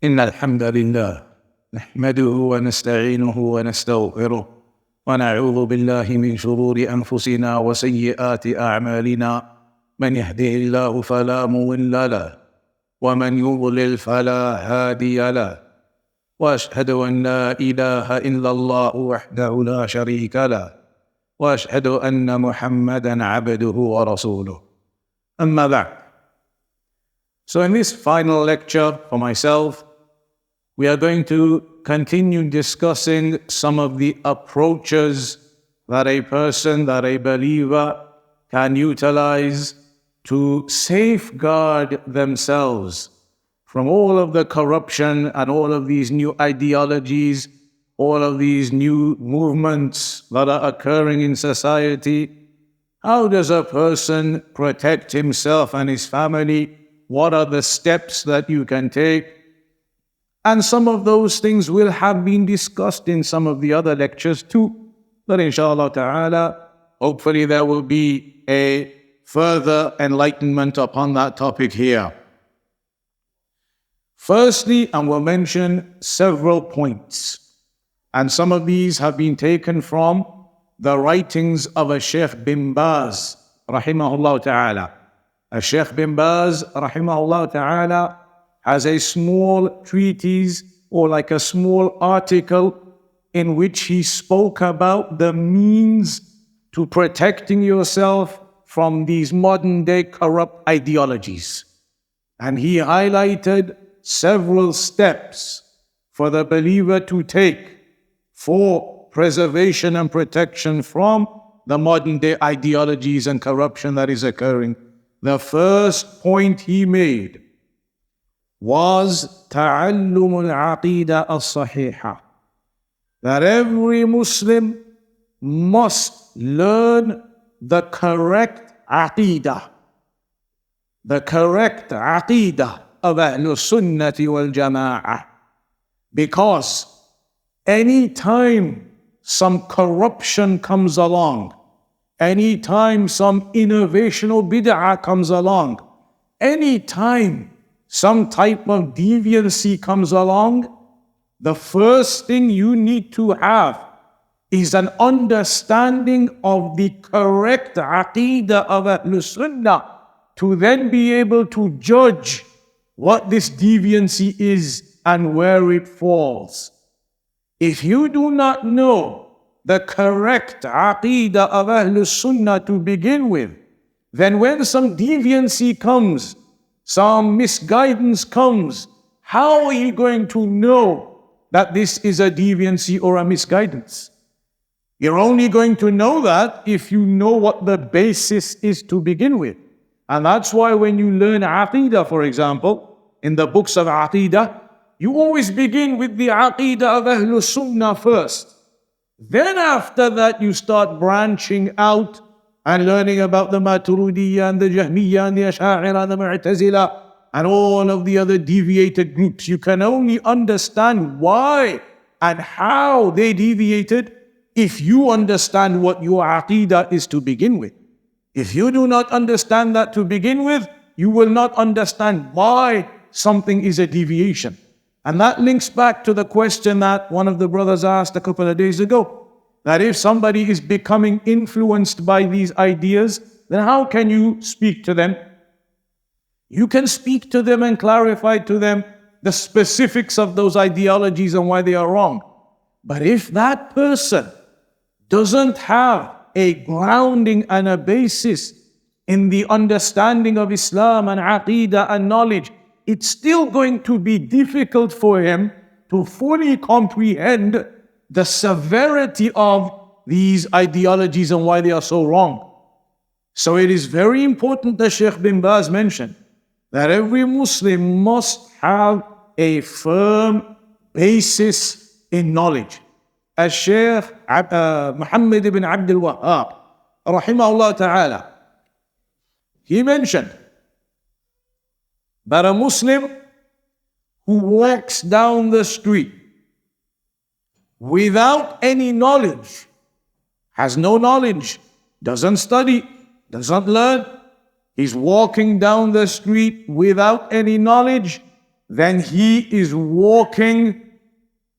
إن الحمد لله نحمده ونستعينه ونستغفره ونعوذ بالله من شرور أنفسنا وسيئات أعمالنا من يهده الله فلا مضل له ومن يضلل فلا هادي له وأشهد أن لا إله إلا الله وحده لا شريك له وأشهد أن محمدا عبده ورسوله أما بعد. So in this final lecture for myself, we are going to continue discussing some of the approaches that a person, that a believer can utilize to safeguard themselves from all of the corruption and all of these new ideologies, all of these new movements that are occurring in society. How does a person protect himself and his family? What are the steps that you can take? And some of those things will have been discussed in some of the other lectures too. But inshallah ta'ala, hopefully there will be a further enlightenment upon that topic here. Firstly, I will mention several points. And some of these have been taken from the writings of a Shaykh bin Baz, rahimahullah ta'ala. A Shaykh bin Baz, rahimahullah ta'ala, has a small treatise or like a small article in which he spoke about the means to protecting yourself from these modern day corrupt ideologies. And he highlighted several steps for the believer to take for preservation and protection from the modern day ideologies and corruption that is occurring. The first point he made was ta'allum al-aqidah al-sahihah, that every Muslim must learn the correct aqidah, the correct aqidah of Ahlul Sunnati wal Jama'ah. Because any time some corruption comes along, any time some innovational bid'ah comes along, any time some type of deviancy comes along, the first thing you need to have is an understanding of the correct aqidah of Ahlul Sunnah to then be able to judge what this deviancy is and where it falls. If you do not know the correct aqidah of Ahlul Sunnah to begin with, then when some deviancy comes, some misguidance comes, how are you going to know that this is a deviancy or a misguidance? You're only going to know that if you know what the basis is to begin with. And that's why when you learn aqidah, for example, in the books of aqidah, you always begin with the aqidah of Ahlul Sunnah first. Then after that, you start branching out and learning about the Maturidiyya and the Jahmiyya and the Ash'a'ira and the Mu'tazila and all of the other deviated groups. You can only understand why and how they deviated if you understand what your aqidah is to begin with. If you do not understand that to begin with, you will not understand why something is a deviation. And that links back to the question that one of the brothers asked a couple of days ago, that if somebody is becoming influenced by these ideas, then how can you speak to them? You can speak to them and clarify to them the specifics of those ideologies and why they are wrong. But if that person doesn't have a grounding and a basis in the understanding of Islam and Aqidah and knowledge, it's still going to be difficult for him to fully comprehend the severity of these ideologies and why they are so wrong. So it is very important that Shaykh bin Baz mentioned that every Muslim must have a firm basis in knowledge. As Shaykh Muhammad ibn Abdul Wahhab, rahimahullah ta'ala, he mentioned that a Muslim who walks down the street without any knowledge, has no knowledge, doesn't study, doesn't learn, he's walking down the street without any knowledge, then he is walking,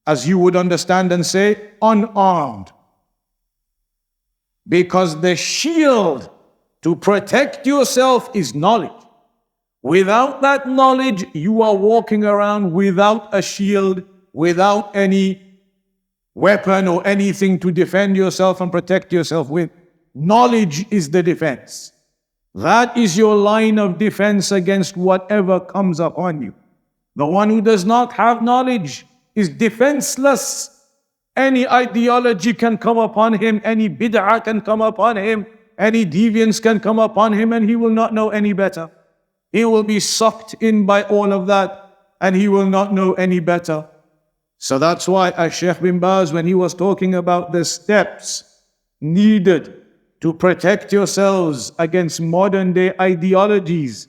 as you would understand and say, unarmed. Because the shield to protect yourself is knowledge. Without that knowledge, you are walking around without a shield, without any weapon or anything to defend yourself and protect yourself with. Knowledge is the defense. That is your line of defense against whatever comes upon you. The one who does not have knowledge is defenseless. Any ideology can come upon him, any bid'ah can come upon him, any deviance can come upon him, and he will not know any better. He will be sucked in by all of that, and he will not know any better. So that's why Shaykh bin Baz, when he was talking about the steps needed to protect yourselves against modern day ideologies,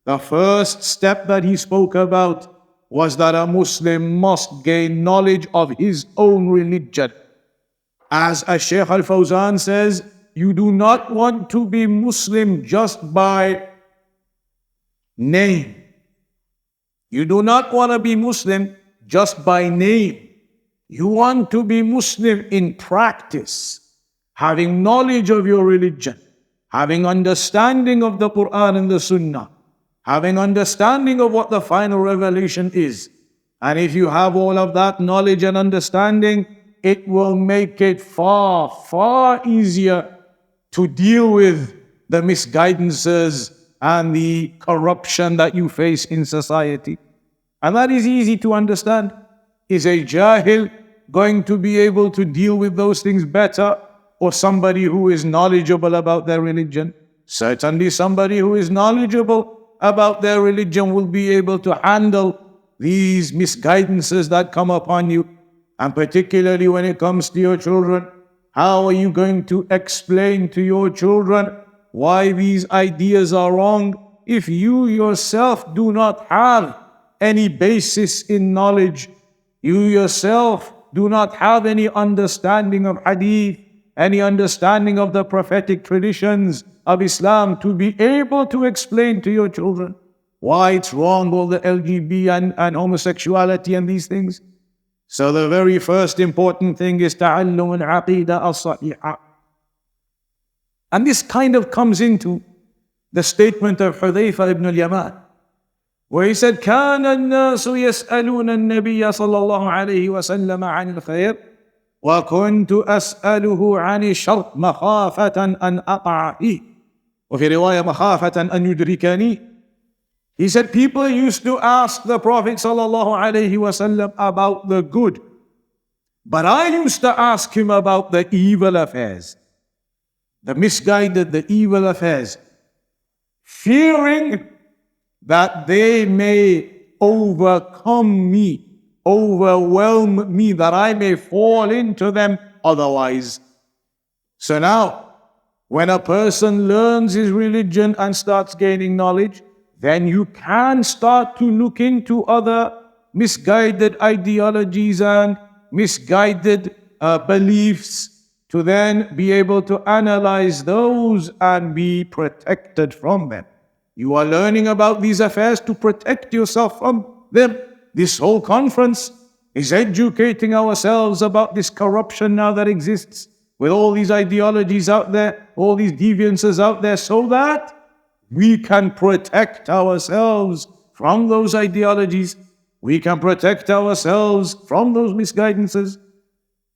the first step that he spoke about was that a Muslim must gain knowledge of his own religion. As Shaykh Al-Fawzan says, you do not want to be Muslim just by name. You do not want to be Muslim just by name. You want to be Muslim in practice, having knowledge of your religion, having understanding of the Quran and the Sunnah, having understanding of what the final revelation is. And if you have all of that knowledge and understanding, it will make it far, far easier to deal with the misguidances and the corruption that you face in society. And that is easy to understand. Is a jahil going to be able to deal with those things better, or somebody who is knowledgeable about their religion? Certainly somebody who is knowledgeable about their religion will be able to handle these misguidances that come upon you. And particularly when it comes to your children, how are you going to explain to your children why these ideas are wrong if you yourself do not have any basis in knowledge? You yourself do not have any understanding of hadith, any understanding of the prophetic traditions of Islam to be able to explain to your children why it's wrong, all the LGBT and homosexuality and these things. So the very first important thing is ta'allum al-aqidah al-sahihah. And this kind of comes into the statement of Hudhayfa ibn al-Yaman, where he said, كان الناس يسألون النبي صلى الله عليه وسلم عن الخير وكنت أسأله عن الشر مخافة أن أقع فيه وفي رواية مخافة أن يدركني. He said, people used to ask the Prophet sallallahu alaihi wasallam about the good, but I used to ask him about the evil affairs, the misguided, the evil affairs, fearing that they may overcome me, overwhelm me, that I may fall into them otherwise. So now, when a person learns his religion and starts gaining knowledge, then you can start to look into other misguided ideologies and misguided beliefs to then be able to analyze those and be protected from them. You are learning about these affairs to protect yourself from them. This whole conference is educating ourselves about this corruption now that exists, with all these ideologies out there, all these deviances out there, so that we can protect ourselves from those ideologies. We can protect ourselves from those misguidances.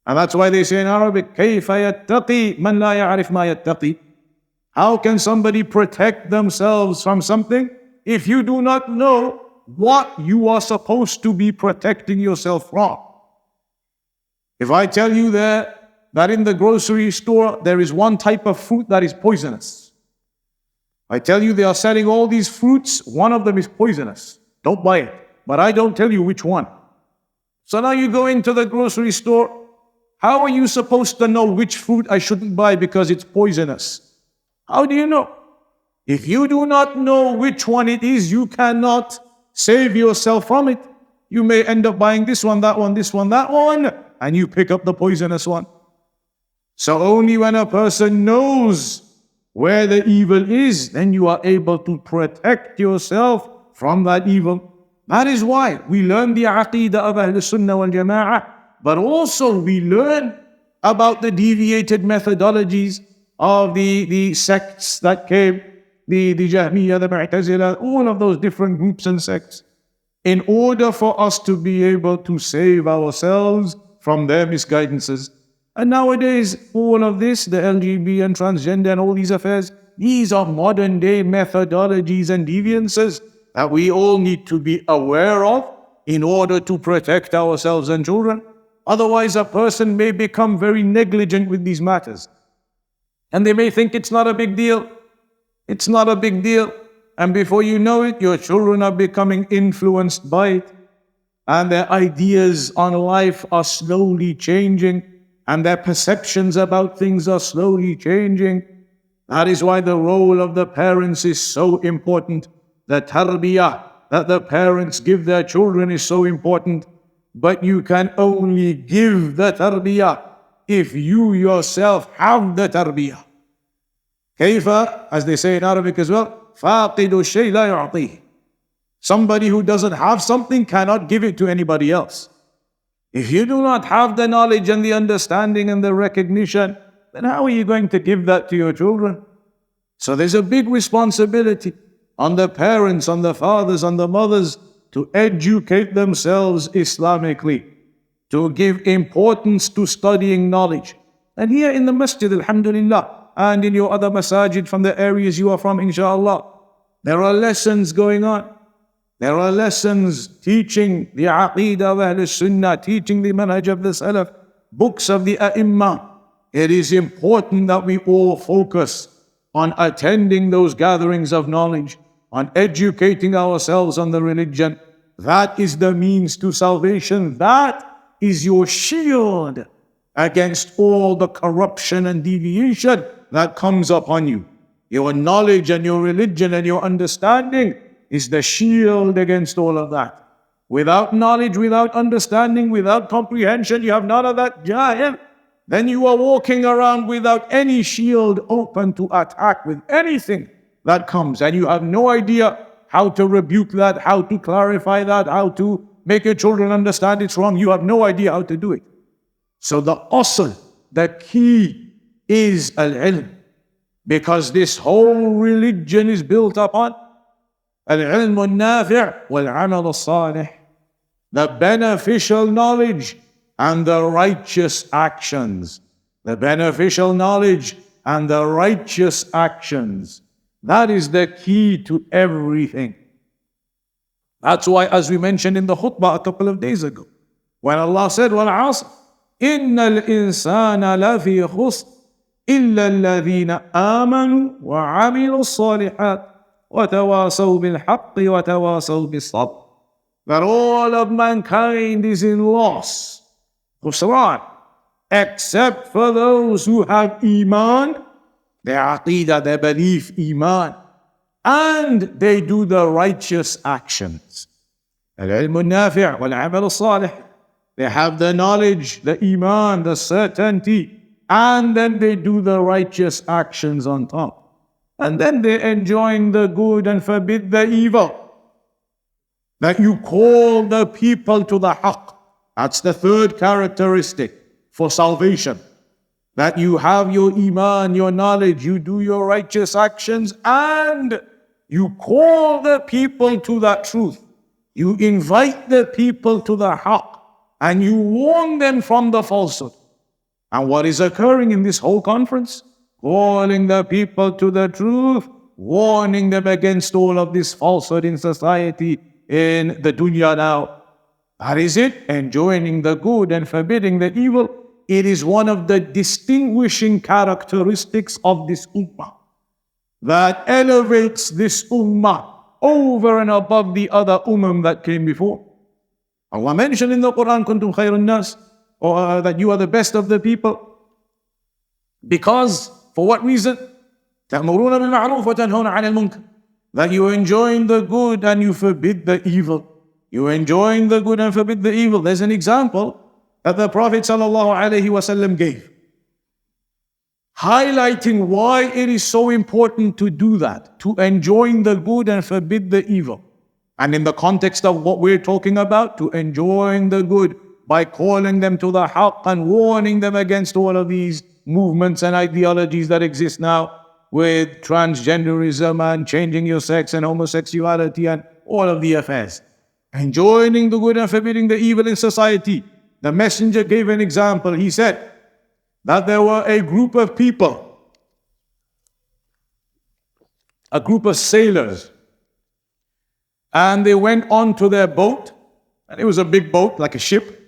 And that's why they say in Arabic, كيف يتقي من لا يعرف ما يتقي? How can somebody protect themselves from something if you do not know what you are supposed to be protecting yourself from? If I tell you that in the grocery store there is one type of fruit that is poisonous, I tell you they are selling all these fruits, one of them is poisonous, don't buy it. But I don't tell you which one. So now you go into the grocery store, how are you supposed to know which fruit I shouldn't buy because it's poisonous? How do you know? If you do not know which one it is, you cannot save yourself from it. You may end up buying this one, that one, this one, that one, and you pick up the poisonous one. So only when a person knows where the evil is, then you are able to protect yourself from that evil. That is why we learn the Aqidah of Ahl Sunnah wal Jama'ah, but also we learn about the deviated methodologies of the sects that came, the Jahmiyyah, the Mu'tazila, all of those different groups and sects, in order for us to be able to save ourselves from their misguidances. And nowadays, all of this, the LGBT and transgender and all these affairs, these are modern day methodologies and deviances that we all need to be aware of in order to protect ourselves and children. Otherwise, a person may become very negligent with these matters. And they may think it's not a big deal. It's not a big deal. And before you know it, your children are becoming influenced by it. And their ideas on life are slowly changing. And their perceptions about things are slowly changing. That is why the role of the parents is so important. The tarbiyah that the parents give their children is so important. But you can only give the tarbiyah if you yourself have the tarbiyah. Kayfa, as they say in Arabic as well, فَاقِدُ الشَّيْء لَا يُعْطِيهِ. Somebody who doesn't have something cannot give it to anybody else. If you do not have the knowledge and the understanding and the recognition, then how are you going to give that to your children? So there's a big responsibility on the parents, on the fathers, on the mothers to educate themselves Islamically, to give importance to studying knowledge. And here in the masjid, alhamdulillah, and in your other masajid from the areas you are from, inshallah, there are lessons going on. There are lessons teaching the Aqidah of Ahl Sunnah, teaching the Manhaj of the Salaf, books of the A'imma. It is important that we all focus on attending those gatherings of knowledge, on educating ourselves on the religion. That is the means to salvation. That is your shield against all the corruption and deviation that comes upon you. Your knowledge and your religion and your understanding is the shield against all of that. Without knowledge, without understanding, without comprehension, you have none of that, jahil. Then you are walking around without any shield open to attack with anything that comes. And you have no idea how to rebuke that, how to clarify that, how to make your children understand it's wrong. You have no idea how to do it. So the asl, the key is al-ilm. Because this whole religion is built upon al-ilm al-nafi' wal-amal al-salih. The beneficial knowledge and the righteous actions. The beneficial knowledge and the righteous actions. That is the key to everything. That's why, as we mentioned in the khutbah a couple of days ago, when Allah said, وَالْعَصْرِ إِنَّ الْإِنسَانَ لَفِي خُسْرٍ إِلَّا الَّذِينَ آمَنُوا وَعَمِلُوا الصَّالِحَاتِ وَتَوَاصَوْا بِالْحَقِّ وَتَوَاصَوْا بِالصَّبْرِ. That all of mankind is in loss, khusran, except for those who have iman, their aqidah, their belief, iman, and they do the righteous actions. Al-ilm al-nafi' wal-amal al-salih. They have the knowledge, the iman, the certainty, and then they do the righteous actions on top. And then they enjoin the good and forbid the evil. That you call the people to the haqq. That's the third characteristic for salvation. That you have your iman, your knowledge, you do your righteous actions, and you call the people to that truth. You invite the people to the haqq, and you warn them from the falsehood. And what is occurring in this whole conference? Calling the people to the truth, warning them against all of this falsehood in society, in the dunya now. That is it, enjoining the good and forbidding the evil. It is one of the distinguishing characteristics of this ummah that elevates this ummah over and above the other that came before. Allah mentioned in the Quran, "Kuntum khayrun nas," or that you are the best of the people. Because, for what reason? تَأْمُرُونَ بِالْمَعْرُوفِ وَتَنْهَوْنَ عَنِ الْمُنكَرِ. That you are enjoying the good and you forbid the evil. You are enjoying the good and forbid the evil. There's an example that the Prophet ﷺ gave, highlighting why it is so important to do that, to enjoin the good and forbid the evil. And in the context of what we're talking about, to enjoin the good by calling them to the haqq and warning them against all of these movements and ideologies that exist now with transgenderism and changing your sex and homosexuality and all of the affairs. Enjoining the good and forbidding the evil in society. The messenger gave an example. He said that there were a group of people, a group of sailors, and they went onto their boat, and it was a big boat, like a ship,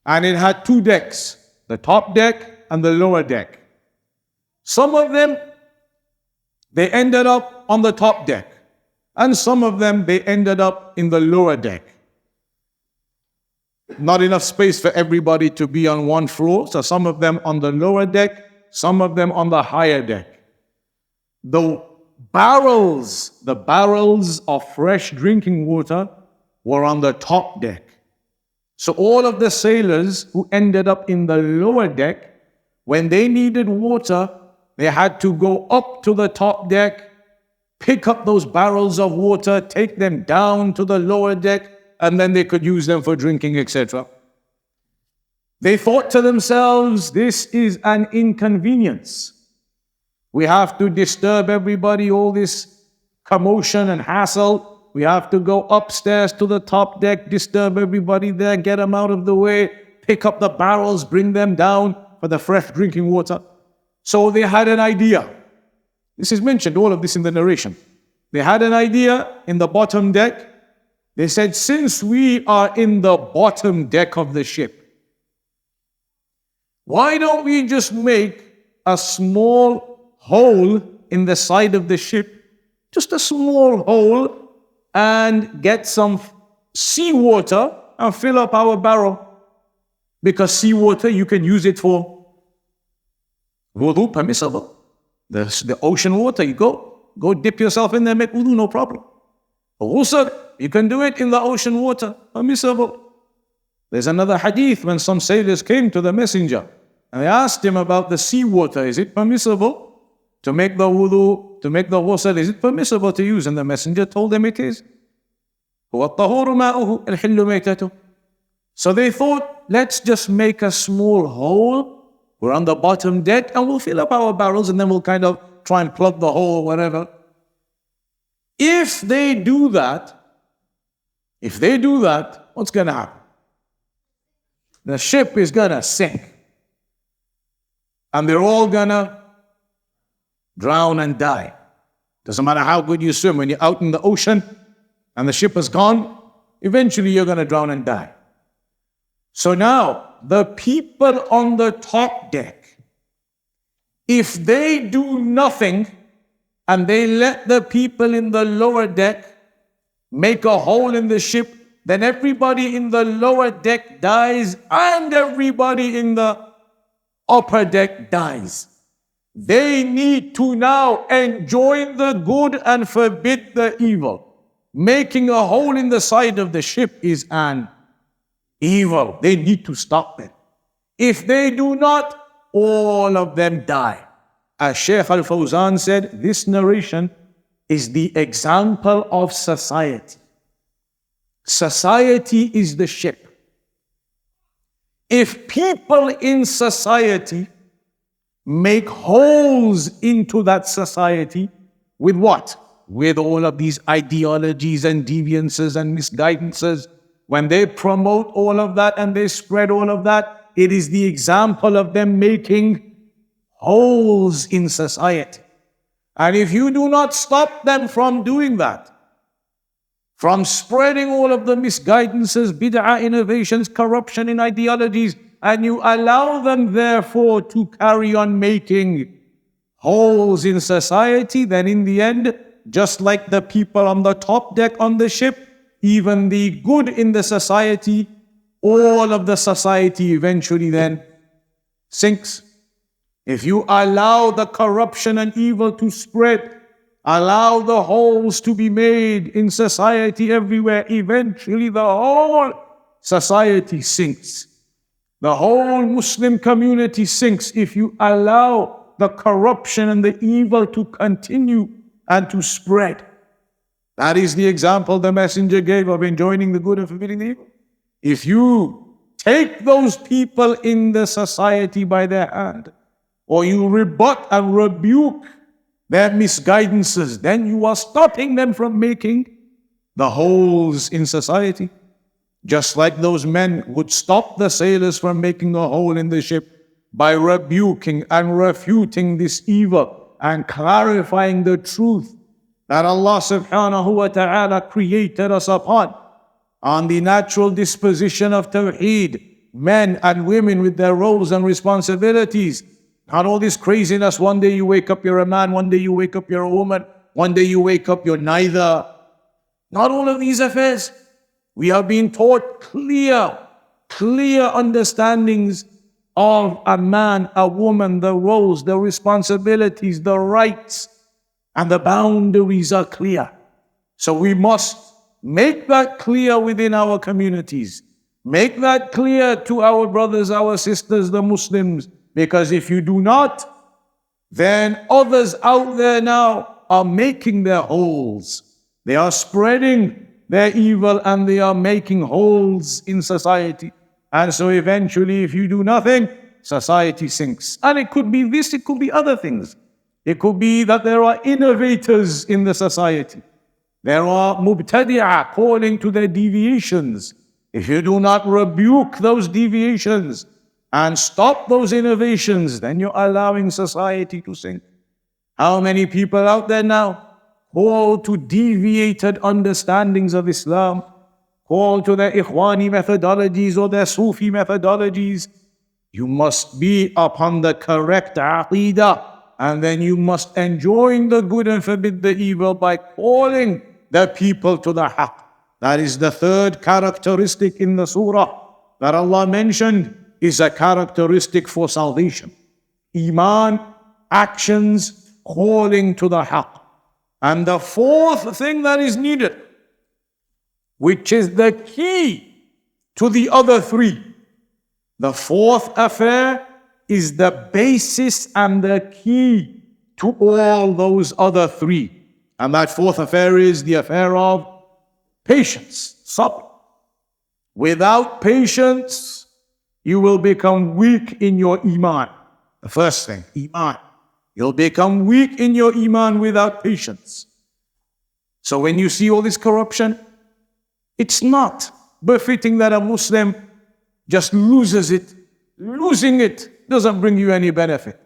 and it had two decks, the top deck and the lower deck. Some of them, they ended up on the top deck, and some of them, they ended up in the lower deck. Not enough space for everybody to be on one floor, so some of them on the lower deck, some of them on the higher deck. The barrels of fresh drinking water were on the top deck. So all of the sailors who ended up in the lower deck, when they needed water, they had to go up to the top deck, pick up those barrels of water, take them down to the lower deck, and then they could use them for drinking, etc. They thought to themselves, this is an inconvenience. We have to disturb everybody, all this commotion and hassle. We have to go upstairs to the top deck, disturb everybody there, get them out of the way, pick up the barrels, bring them down for the fresh drinking water. So they had an idea. This is mentioned, all of this in the narration. They had an idea in the bottom deck. They said, since we are in the bottom deck of the ship, why don't we just make a small hole in the side of the ship, just a small hole, and get some seawater and fill up our barrel? Because seawater, you can use it for wudu, permissible. The ocean water, you go dip yourself in there, make wudu, no problem. Ghusl, you can do it in the ocean water, permissible. There's another hadith when some sailors came to the messenger and they asked him about the seawater. Is it permissible to make the wudu, to make the ghusl? Is it permissible to use? And the messenger told them it is. So they thought, let's just make a small hole. We're on the bottom deck and we'll fill up our barrels and then we'll kind of try and plug the hole or whatever. If they do that, what's going to happen? The ship is going to sink. And they're all going to drown and die. Doesn't matter how good you swim. When you're out in the ocean and the ship is gone, eventually you're going to drown and die. So now, the people on the top deck, if they do nothing and they let the people in the lower deck make a hole in the ship, then everybody in the lower deck dies and everybody in the upper deck dies. They need to now enjoin the good and forbid the evil. Making a hole in the side of the ship is an evil. They need to stop it. If they do not, all of them die. As Shaykh Al-Fawzan said, this narration is the example of society. Society is the ship. If people in society make holes into that society, with what? With all of these ideologies and deviances and misguidances, when they promote all of that and they spread all of that, it is the example of them making holes in society. And if you do not stop them from doing that, from spreading all of the misguidances, bid'ah, innovations, corruption in ideologies, and you allow them therefore to carry on making holes in society, then in the end, just like the people on the top deck on the ship, even the good in the society, all of the society eventually then sinks. If you allow the corruption and evil to spread, allow the holes to be made in society everywhere, eventually the whole society sinks. The whole Muslim community sinks if you allow the corruption and the evil to continue and to spread. That is the example the Messenger gave of enjoining the good and forbidding the evil. If you take those people in the society by their hand, or you rebut and rebuke their misguidances, then you are stopping them from making the holes in society. Just like those men would stop the sailors from making a hole in the ship by rebuking and refuting this evil and clarifying the truth that Allah subhanahu wa ta'ala created us upon, on the natural disposition of Tawheed, men and women with their roles and responsibilities. Not all this craziness, one day you wake up, you're a man, one day you wake up, you're a woman, one day you wake up, you're neither. Not all of these affairs. We are being taught clear understandings of a man, a woman, the roles, the responsibilities, the rights, and the boundaries are clear. So we must make that clear within our communities. Make that clear to our brothers, our sisters, the Muslims. Because if you do not, then others out there now are making their holes. They are spreading their evil and they are making holes in society. And so eventually, if you do nothing, society sinks. And it could be this, it could be other things. It could be that there are innovators in the society. There are mubtadi'ah calling to their deviations. If you do not rebuke those deviations and stop those innovations, then you're allowing society to sink. How many people out there now call to deviated understandings of Islam, call to their Ikhwani methodologies or their Sufi methodologies? You must be upon the correct aqeedah, and then you must enjoin the good and forbid the evil by calling the people to the haqq. That is the third characteristic in the surah that Allah mentioned is a characteristic for salvation. Iman, actions, calling to the haqq. And the fourth thing that is needed, which is the key to the other three, the fourth affair is the basis and the key to all those other three. And that fourth affair is the affair of patience, sabr. Without patience, you will become weak in your iman. The first thing, iman. You'll become weak in your iman without patience. So when you see all this corruption, it's not befitting that a Muslim just loses it. Losing it doesn't bring you any benefit.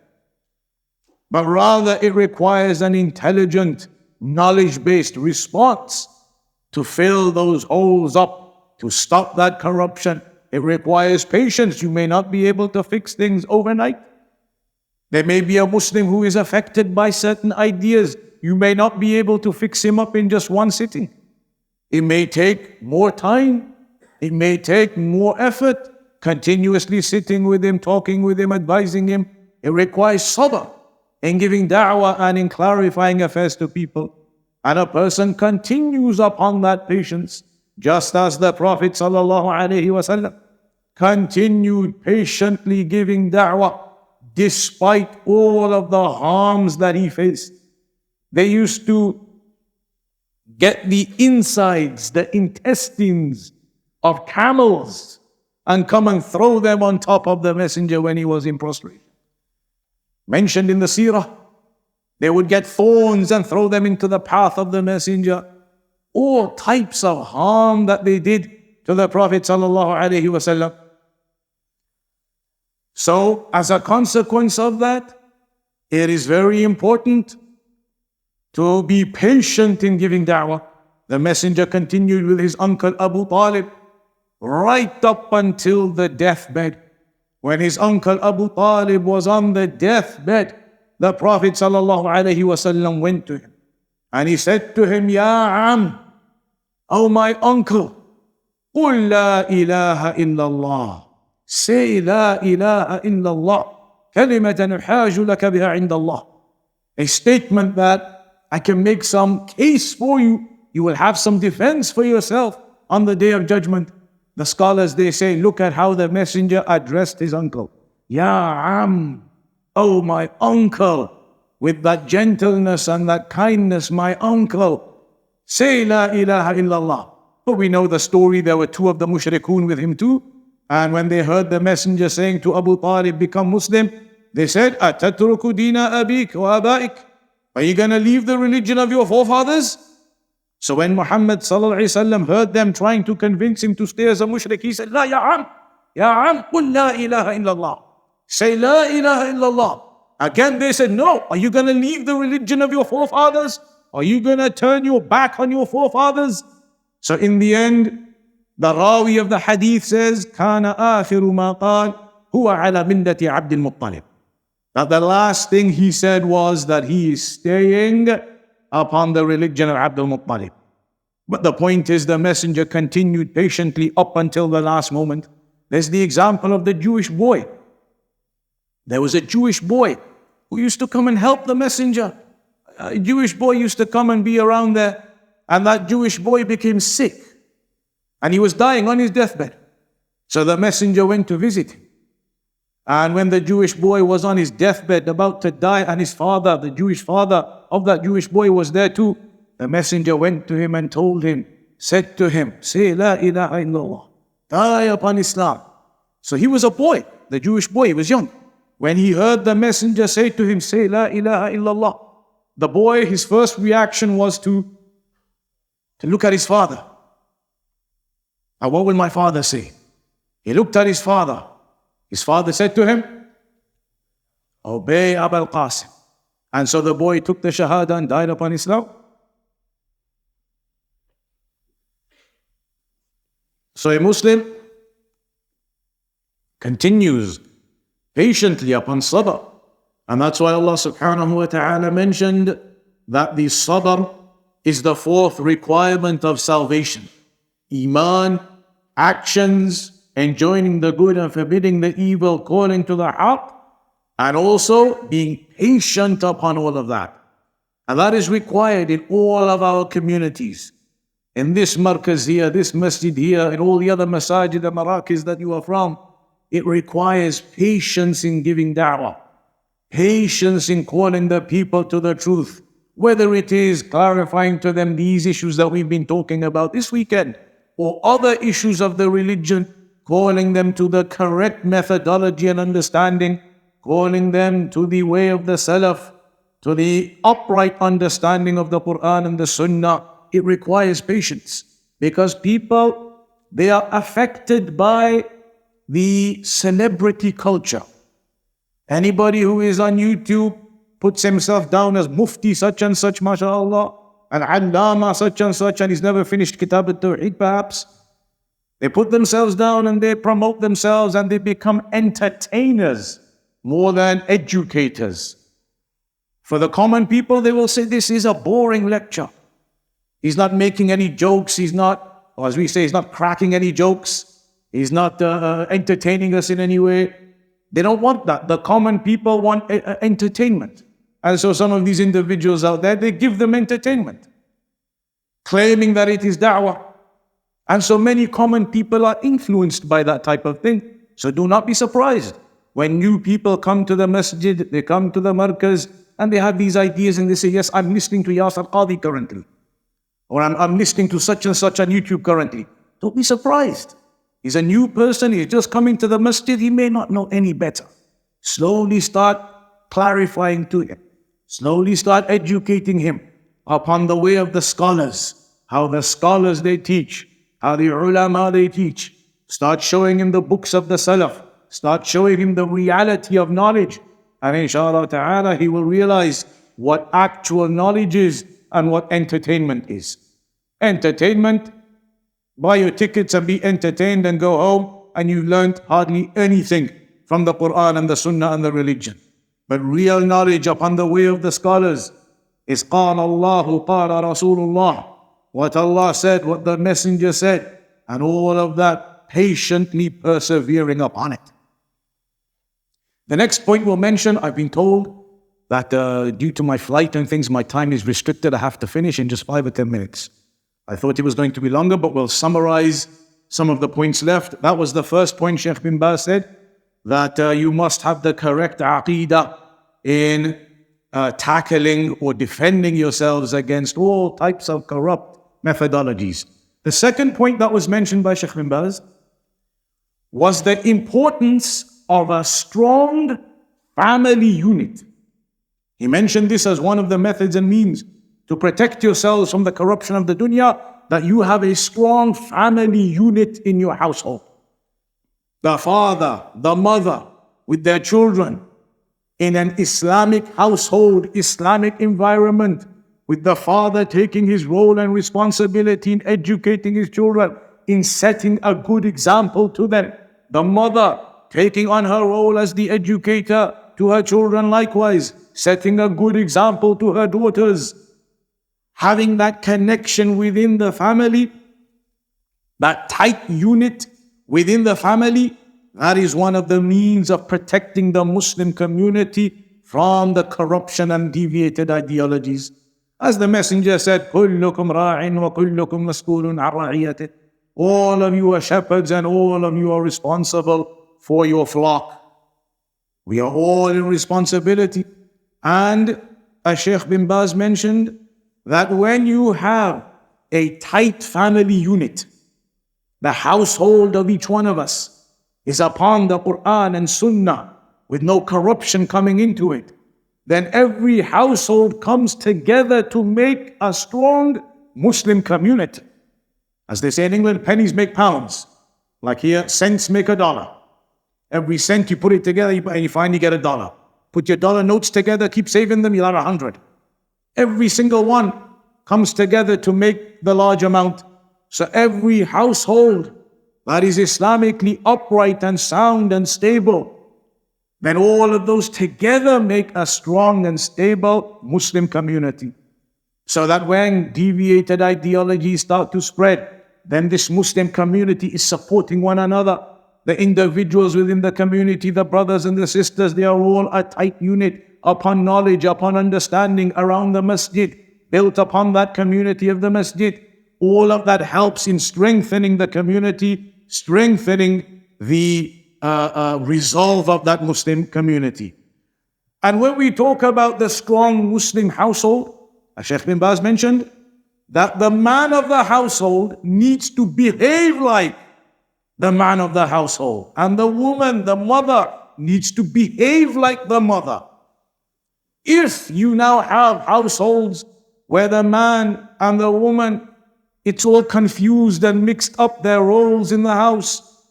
But rather it requires an intelligent, knowledge-based response to fill those holes up, to stop that corruption. It requires patience. You may not be able to fix things overnight. There may be a Muslim who is affected by certain ideas. You may not be able to fix him up in just one sitting. It may take more time. It may take more effort. Continuously sitting with him, talking with him, advising him. It requires sabr in giving da'wah and in clarifying affairs to people. And a person continues upon that patience, just as the Prophet ﷺ continued patiently giving da'wah despite all of the harms that he faced. They used to get the insides, the intestines of camels and come and throw them on top of the Messenger when he was in prostration. Mentioned in the seerah, they would get thorns and throw them into the path of the Messenger. All types of harm that they did to the Prophet ﷺ. So, as a consequence of that, it is very important to be patient in giving da'wah. The Messenger continued with his uncle Abu Talib right up until the deathbed. When his uncle Abu Talib was on the deathbed, the Prophet ﷺ went to him and he said to him, Ya Am, O my uncle, قُلْ لَا إِلَهَ إِلَّا اللَّهِ. Say La ilaha illallah, kalimatan uhaju laka biha inda Allah. A statement that I can make some case for you. You will have some defense for yourself on the day of judgment. The scholars, they say, look at how the Messenger addressed his uncle. Ya Am, oh my uncle, with that gentleness and that kindness, my uncle. Say La ilaha illallah. But we know the story, there were two of the mushrikun with him too. And when they heard the messenger saying to Abu Talib, become Muslim, they said, Atatruku dina abik wa abaik. Are you going to leave the religion of your forefathers? So when Muhammad heard them trying to convince him to stay as a mushrik, he said, La ya am, qul la ilaha illallah. Say La ilaha illallah. Again they said, no, are you going to leave the religion of your forefathers? Are you going to turn your back on your forefathers? So in the end, the Rawi of the hadith says, كَانَ آخِرُ مَا قَالْ هُوَ عَلَى مِلَّةِ عَبْدِ الْمُطَّلِبِ. That the last thing he said was that he is staying upon the religion of Abdul Muttalib. But the point is, the messenger continued patiently up until the last moment. There's the example of the Jewish boy. There was a Jewish boy who used to come and help the messenger. A Jewish boy used to come and be around there. And that Jewish boy became sick. And he was dying on his deathbed. So the messenger went to visit him. And when the Jewish boy was on his deathbed about to die, and his father, the Jewish father of that Jewish boy, was there too, the messenger went to him and told him, said to him, say La ilaha illallah, die upon Islam. So he was a boy, the Jewish boy, he was young. When he heard the messenger say to him, say La ilaha illallah, the boy, his first reaction was to look at his father. Now what will my father say? He looked at his father. His father said to him, obey Abul Qasim. And so the boy took the Shahada and died upon Islam. So a Muslim continues patiently upon sabr. And that's why Allah subhanahu wa ta'ala mentioned that the sabr is the fourth requirement of salvation. Iman, actions, enjoining the good and forbidding the evil, calling to the haqq, and also being patient upon all of that. And that is required in all of our communities. In this markaz here, this masjid here, and all the other masajid and marakis that you are from, it requires patience in giving da'wah, patience in calling the people to the truth, whether it is clarifying to them these issues that we've been talking about this weekend, or other issues of the religion, calling them to the correct methodology and understanding, calling them to the way of the Salaf, to the upright understanding of the Quran and the Sunnah. It requires patience because people, they are affected by the celebrity culture. Anybody who is on YouTube puts himself down as Mufti such and such, mashallah, and Allama such and such, and he's never finished Kitab al-Tawheed perhaps. They put themselves down and they promote themselves and they become entertainers more than educators. For the common people, they will say this is a boring lecture. He's not making any jokes. He's not, or as we say, he's not cracking any jokes. He's not entertaining us in any way. They don't want that. The common people want entertainment. And so some of these individuals out there, they give them entertainment, claiming that it is da'wah. And so many common people are influenced by that type of thing. So do not be surprised when new people come to the masjid, they come to the markaz, and they have these ideas and they say, yes, I'm listening to Yasir Qadi currently. Or I'm listening to such and such on YouTube currently. Don't be surprised. He's a new person, he's just coming to the masjid, he may not know any better. Slowly start clarifying to him. Slowly start educating him upon the way of the scholars, how the scholars they teach, how the ulama they teach. Start showing him the books of the Salaf. Start showing him the reality of knowledge. And inshallah ta'ala, he will realize what actual knowledge is and what entertainment is. Entertainment, buy your tickets and be entertained and go home, and you've learned hardly anything from the Quran and the Sunnah and the religion. But real knowledge upon the way of the scholars is قال الله قال رسول الله. What Allah said, what the Messenger said, and all of that, patiently persevering upon it. The next point we'll mention, I've been told that due to my flight and things, my time is restricted. I have to finish in just 5 or 10 minutes. I thought it was going to be longer, but we'll summarize some of the points left. That was the first point Shaykh bin Baz said, that you must have the correct aqeedah in tackling or defending yourselves against all types of corrupt methodologies. The second point that was mentioned by Shaykh bin Baz was the importance of a strong family unit. He mentioned this as one of the methods and means to protect yourselves from the corruption of the dunya, that you have a strong family unit in your household. The father, the mother with their children in an Islamic household, Islamic environment, with the father taking his role and responsibility in educating his children, in setting a good example to them. The mother taking on her role as the educator to her children likewise, setting a good example to her daughters. Having that connection within the family, that tight unit within the family, that is one of the means of protecting the Muslim community from the corruption and deviated ideologies. As the Messenger said, كُلُّكُمْ رَاعٍ وَكُلُّكُمْ مَسْئُولٌ عَنْ رَعِيَّتِهِ. All of you are shepherds and all of you are responsible for your flock. We are all in responsibility. And as Shaykh bin Baz mentioned, that when you have a tight family unit, the household of each one of us is upon the Quran and Sunnah with no corruption coming into it, then every household comes together to make a strong Muslim community. As they say in England, pennies make pounds. Like here, cents make a dollar. Every cent you put it together and you find you get a dollar. Put your dollar notes together, keep saving them, you'll have 100. Every single one comes together to make the large amount. So every household that is Islamically upright and sound and stable, then all of those together make a strong and stable Muslim community. So that when deviated ideologies start to spread, then this Muslim community is supporting one another. The individuals within the community, the brothers and the sisters, they are all a tight unit upon knowledge, upon understanding around the masjid, built upon that community of the masjid. All of that helps in strengthening the community, strengthening the resolve of that Muslim community. And when we talk about the strong Muslim household, as Shaykh bin Baz mentioned, that the man of the household needs to behave like the man of the household. And the woman, the mother, needs to behave like the mother. If you now have households where the man and the woman, it's all confused and mixed up their roles in the house,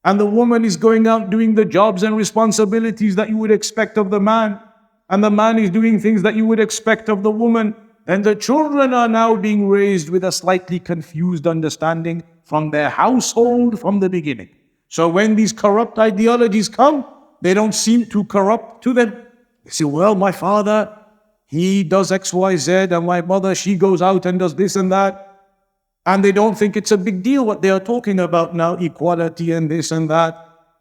and the woman is going out doing the jobs and responsibilities that you would expect of the man, and the man is doing things that you would expect of the woman, then the children are now being raised with a slightly confused understanding from their household from the beginning. So when these corrupt ideologies come, they don't seem too corrupt to them. They say, well, my father, he does X, Y, Z, and my mother, she goes out and does this and that. And they don't think it's a big deal what they are talking about now, equality and this and that.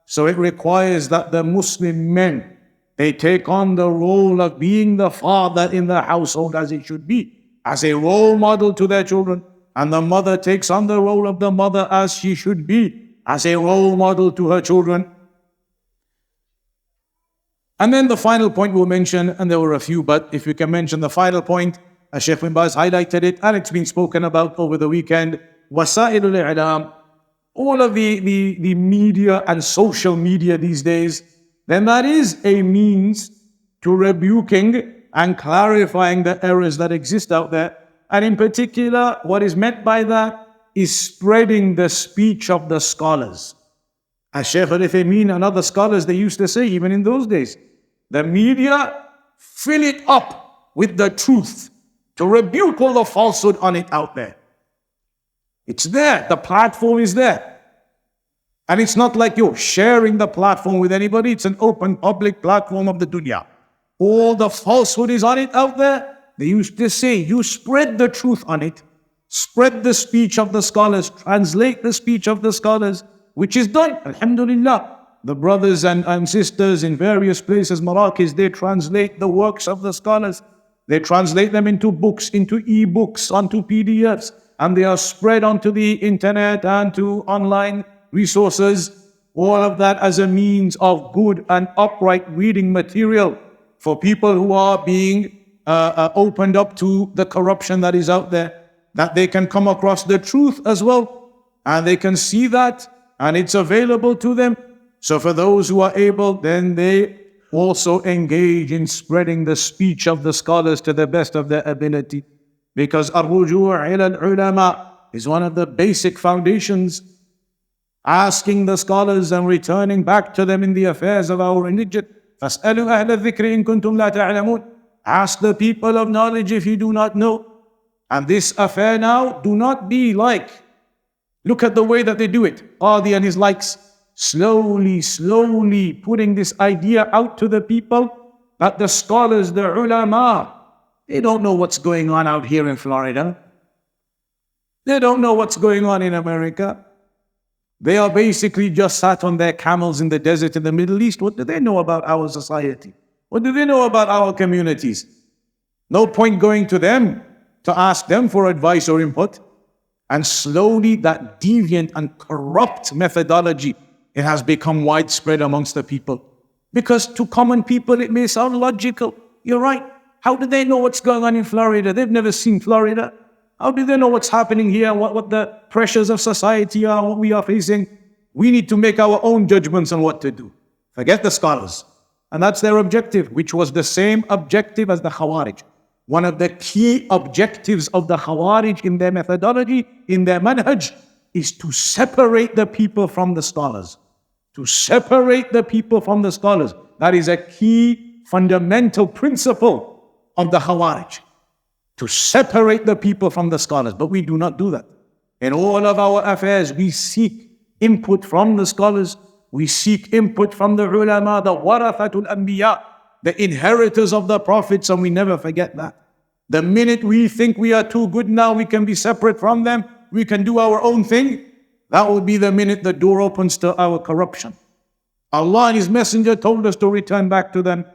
So it requires that the Muslim men, they take on the role of being the father in the household as it should be, as a role model to their children. And the mother takes on the role of the mother as she should be, as a role model to her children. And then the final point we'll mention, and there were a few, but if we can mention the final point, as Shaykh bin Baz highlighted it, and it's been spoken about over the weekend, wasa'ilul i'lam, all of the media and social media these days, then that is a means to rebuking and clarifying the errors that exist out there. And in particular, what is meant by that is spreading the speech of the scholars. As Shaykh Rabi and other scholars, they used to say, even in those days, the media fill it up with the truth to rebuke all the falsehood on it out there. It's there, the platform is there. And it's not like you're sharing the platform with anybody, it's an open public platform of the dunya. All the falsehood is on it out there. They used to say, you spread the truth on it, spread the speech of the scholars, translate the speech of the scholars, which is done, alhamdulillah. The brothers and sisters in various places, Marakis, they translate the works of the scholars. They translate them into books, into e-books, onto PDFs, and they are spread onto the internet and to online resources. All of that as a means of good and upright reading material for people who are being opened up to the corruption that is out there. that they can come across the truth as well, and they can see that, and it's available to them. So for those who are able, then they also engage in spreading the speech of the scholars to the best of their ability. Because ar-ruju' ila al-ulama is one of the basic foundations. Asking the scholars and returning back to them in the affairs of our religion. فَاسْأَلُوا أَهْلَ الذِّكْرِ إِن كُنتُمْ لَا تَعْلَمُونَ. Ask the people of knowledge if you do not know. And this affair now, do not be like, look at the way that they do it. Qadi and his likes, slowly putting this idea out to the people that the scholars, the ulama, they don't know what's going on out here in Florida. They don't know what's going on in America. They are basically just sat on their camels in the desert in the Middle East. What do they know about our society? What do they know about our communities? No point going to them to ask them for advice or input. And slowly that deviant and corrupt methodology, it has become widespread amongst the people. Because to common people it may sound logical. You're right. How do they know what's going on in Florida? They've never seen Florida. How do they know what's happening here, what the pressures of society are, what we are facing? We need to make our own judgments on what to do. Forget the scholars. And that's their objective, which was the same objective as the Khawarij. One of the key objectives of the Khawarij in their methodology, in their manhaj, is to separate the people from the scholars. To separate the people from the scholars. That is a key fundamental principle of the Khawarij. To separate the people from the scholars. But we do not do that. In all of our affairs, we seek input from the scholars. We seek input from the ulama, the warathatul anbiya, the inheritors of the prophets, and we never forget that. The minute we think we are too good now, we can be separate from them, we can do our own thing, that would be the minute the door opens to our corruption. Allah and His Messenger told us to return back to them.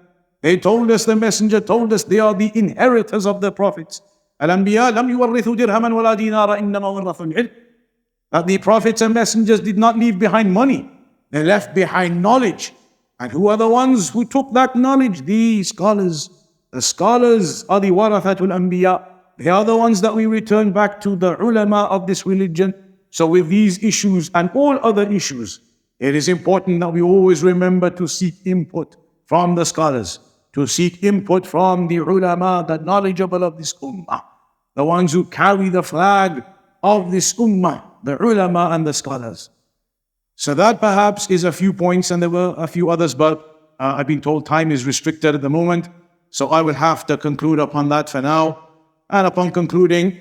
They told us, the Messenger told us, they are the inheritors of the prophets. Al-Anbiya lam yuwarrithu dirhaman wala dinara innama warrathu al-ilm. That the prophets and messengers did not leave behind money. They left behind knowledge. And who are the ones who took that knowledge? The scholars. The scholars are the warathatul anbiya. They are the ones that we return back to, the ulama of this religion. So with these issues and all other issues, it is important that we always remember to seek input from the scholars, to seek input from the ulama, the knowledgeable of this ummah, the ones who carry the flag of this ummah, the ulama and the scholars. So that perhaps is a few points, and there were a few others, but I've been told time is restricted at the moment, so I will have to conclude upon that for now. And upon concluding,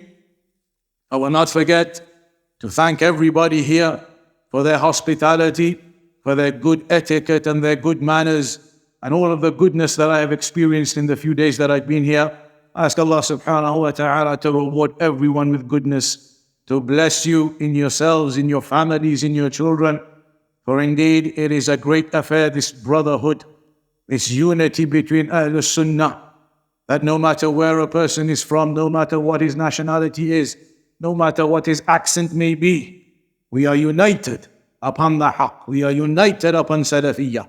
I will not forget to thank everybody here for their hospitality, for their good etiquette and their good manners, and all of the goodness that I have experienced in the few days that I've been here. I ask Allah subhanahu wa ta'ala to reward everyone with goodness, to bless you in yourselves, in your families, in your children. For indeed, it is a great affair, this brotherhood, this unity between Ahlul Sunnah, that no matter where a person is from, no matter what his nationality is, no matter what his accent may be, we are united upon the haqq. We are united upon Salafiyyah.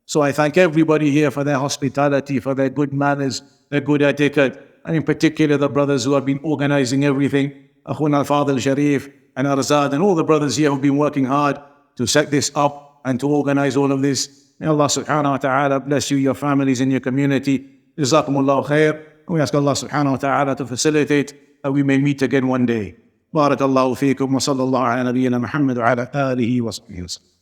So I thank everybody here for their hospitality, for their good manners, their good etiquette, and in particular the brothers who have been organizing everything, Akhuna al-Fadil Sharif and Arzad, and all the brothers here who have been working hard to set this up and to organize all of this. May Allah subhanahu wa ta'ala bless you, your families and your community. Jazakumullahu khair. We ask Allah subhanahu wa ta'ala to facilitate that we may meet again one day. Barakallahu feekum wa sallallahu ala nabiyyina Muhammad wa ala alihi wa sahbihi wa sallam.